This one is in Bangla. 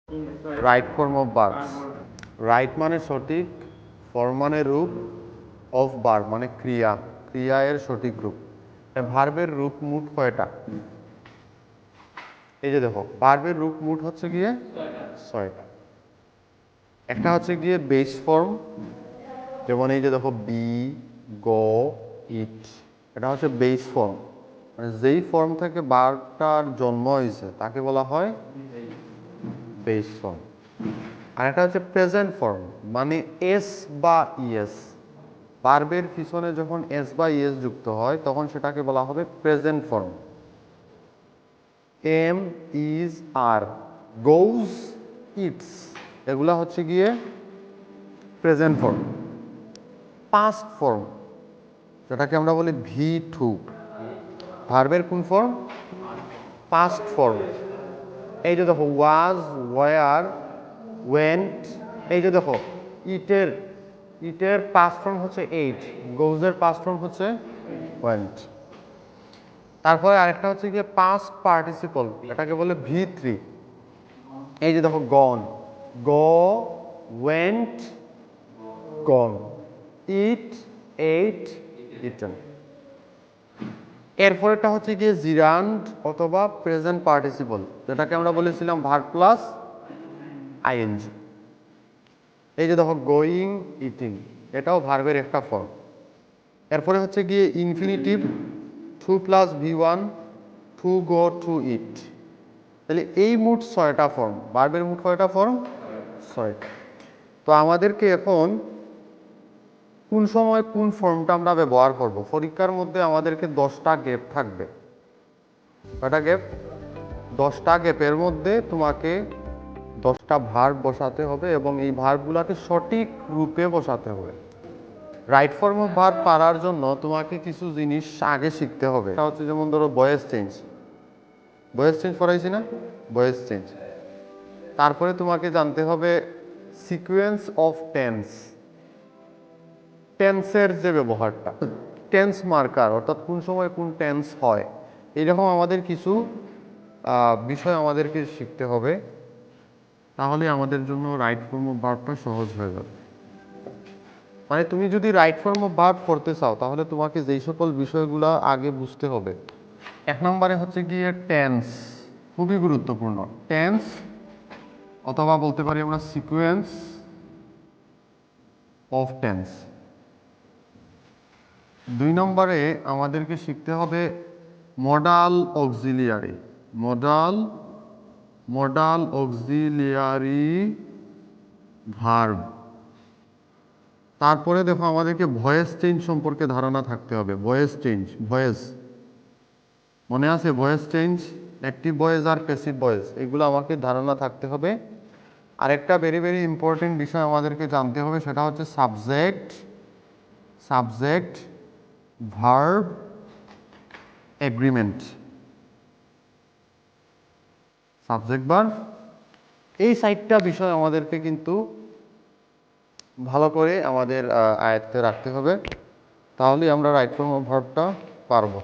Right form of verbs. Right মানে সঠিক, ফর্ম মানে রূপ, অফ ভার্ব মানে ক্রিয়া, ক্রিয়া এর সঠিক রূপ। ভার্বের রূপ মোট কয়টা? এই যে দেখো, ভার্বের রূপ মোট হচ্ছে গিয়ে 6টা। একটা হচ্ছে গিয়ে বেস ফর্ম, যেমন এই যে দেখো বি, গো, ইট, এটা হচ্ছে বেস ফর্ম, মানে যেই ফর্ম থেকে ভার্বটার জন্ম হয়েছে তাকে বলা হয় বেস ফর্ম। আর একটা হচ্ছে প্রেজেন্ট ফর্ম, মানে এস বা ইএস। ভার্বের পিছনে যখন এস বা ইএস যুক্ত হয় তখন সেটাকে বলা হবে present form. Am, is, are, goes, its, এগুলা হচ্ছে গিয়ে প্রেজেন্ট ফর্ম। পাস্ট ফর্ম, যেটাকে আমরা বলি ভি টু, ভার্বের কোন ফর্ম? Past form. এই যে দেখো ওয়াজ, ওয়ার, ওয়েন্ট, এই যে দেখো ইটের, ইটের পাস্ট ফর্ম হচ্ছে এইট, গোজের পাস্ট ফর্ম হচ্ছে ওয়েন্ট। তারপরে আরেকটা হচ্ছে গিয়ে পাস্ট পার্টিসিপল, এটাকে বলে ভি থ্রি। এই যে দেখো গন, গো, ওয়েন্ট, গন, ইট, এইট, ইটেন। এরপরেরটা হচ্ছে গিয়ে জিরান্ড অথবা প্রেজেন্ট পার্টিসিপল, যেটাকে আমরা বলেছিলাম ভার্ব প্লাস আইএনজি। এই যে দেখো গোয়িং, ইটিং, এটাও ভার্বের একটা ফর্ম। এরপরে হচ্ছে গিয়ে infinitive, to plus V one, to go, to eat. তাহলে এই মোট 6টা ফর্ম, ভার্বের মোট কয়টা ফর্ম? 6টা। তো আমাদেরকে এখন কোন সময় কোন ফর্মটা আমরা ব্যবহার করব? পরীক্ষার মধ্যে আমাদেরকে 10টা গ্যাপ থাকবে। কয়টা গ্যাপ? 10টা গ্যাপের মধ্যে তোমাকে 10টা ভার্ব বসাতে হবে এবং এই ভার্বগুলোকে সঠিক রূপে বসাতে হবে। রাইট ফর্ম অফ ভার্ব পারার জন্য তোমাকে কিছু জিনিস আগে শিখতে হবে। এটা হচ্ছে যেমন ধরো ভয়েস চেঞ্জ, ভয়েস চেঞ্জ করাইছি না? Voice change. তারপরে তোমাকে জানতে হবে সিকোয়েন্স অফ টেন্স, টেন্সের যে ব্যবহারটা, টেন্স মার্কার, অর্থাৎ কোন সময় কোন টেন্স হয়, এইরকম আমাদের কিছু বিষয় আমাদেরকে শিখতে হবে। তাহলে আমাদের জন্য রাইট ফর্ম অফ ভার্বটা সহজ হয়ে যাবে। মানে তুমি যদি রাইট ফর্ম অফ ভার্ব করতে চাও তাহলে তোমাকে যেই সকল বিষয়গুলো আগে বুঝতে হবে, 1 নম্বরে হচ্ছে গিয়ে টেন্স, খুবই গুরুত্বপূর্ণ। টেন্স অথবা বলতে পারি আমরা সিকোয়েন্স অফ টেন্স। 2 নম্বরে আমাদেরকে শিখতে হবে modal auxiliary, modal auxiliary verb. তারপরে দেখো আমাদেরকে ভয়েস চেঞ্জ সম্পর্কে ধারণা থাকতে হবে। ভয়েস চেঞ্জ, ভয়েস মনে আছে? ভয়েস চেঞ্জ, অ্যাক্টিভ ভয়েস আর প্যাসিভ ভয়েস, এগুলো আমাকে ধারণা থাকতে হবে। আরেকটা ভেরি ভেরি ইম্পর্টেন্ট বিষয় আমাদেরকে জানতে হবে, সেটা হচ্ছে subject, subject verb agreement, subject verb, এই 4টা বিষয় আমাদেরকে কিন্তু ভালো করে আমাদের আয়ত্তে রাখতে হবে, তাহলেই আমরা রাইট ফর্ম অফ ভার্বটা পারবো।